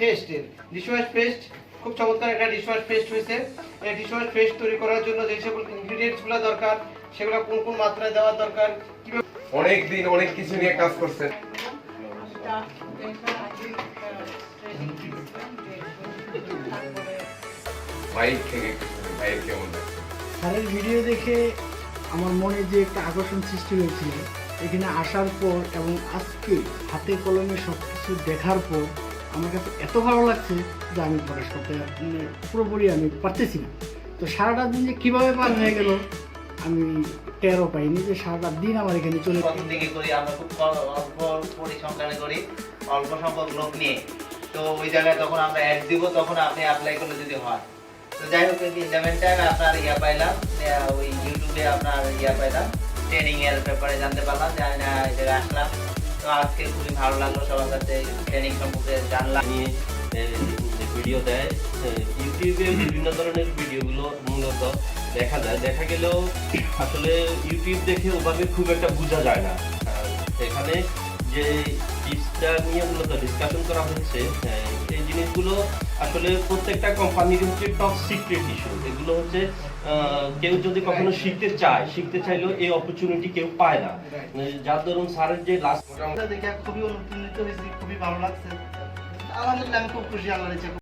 পেস্টের dishwash paste খুব চমৎকার একটা ডিশওয়াশ পেস্ট হয়েছে। এই ডিশওয়াশ পেস্ট তৈরি করার জন্য যে সকল ইনগ্রেডিয়েন্টসগুলো দরকার সেগুলো কোন কোন মাত্রায় দেওয়া দরকার, কিভাবে অনেক দিন অনেক কিছু নিয়ে কাজ করছেন। বাইক থেকে বাইক কেমন লাগছে? স্যারের ভিডিও দেখে আমার মনে যে একটা আকর্ষণ সৃষ্টি হয়েছিল, এখানে আসার পর এবং আজকে হাতে কলমে সব কিছু দেখার পর আমার কাছে এত ভালো লাগছে যে আমি প্রকাশ করতে পুরোপুরি আমি পারতেছি না। তো সারাটা দিন যে কীভাবে পার হয়ে গেল আমি টেরও পাইনি, যে সারাটা দিন আমার এখানে চলে। প্রথম দিকে করি আমরা খুব অল্প পরিসংখ্যানে করি, অল্প সংখ্যক লোক নিয়ে। তো ওই জায়গায় তখন আমরা অ্যাড দিব, তখন আপনি অ্যাপ্লাই করলে যদি হয়। তো যাই হোক, 11 টাইম আপনার পাইলাম, ওই ইউটিউবে আপনার পাইলাম, ট্রেনিং এর ব্যাপারে জানতে পারলাম, জানি না এই জায়গায় আসলাম। তো আজকে খুবই ভালো লাগলো, সবার কাছে ট্রেনিং সম্পর্কে জানলাম। ভিডিও দেয় ইউটিউবে, বিভিন্ন ধরনের ভিডিওগুলো মূলত দেখা যায়। দেখা গেলেও আসলে ইউটিউব দেখে ওভাবে খুব একটা বোঝা যায় না। এখানে যে টিপসটা নিয়ে মূলত ডিসকাশন করা হচ্ছে, এই জিনিসগুলো আসলে প্রত্যেকটা কোম্পানির হচ্ছে টপ সিক্রেট ইস্যু। এগুলো হচ্ছে কেউ যদি কখনো শিখতে চাইলেও এই অপরচুনিটি কেউ পায় না। যার ধরুন স্যারের যে লাস্ট দেখে খুবই অনুপ্রাণিত হয়েছি, খুবই ভালো লাগছে। আলহামদুলিল্লাহ, আমি খুব খুশি, আল্লাহর ইচ্ছা।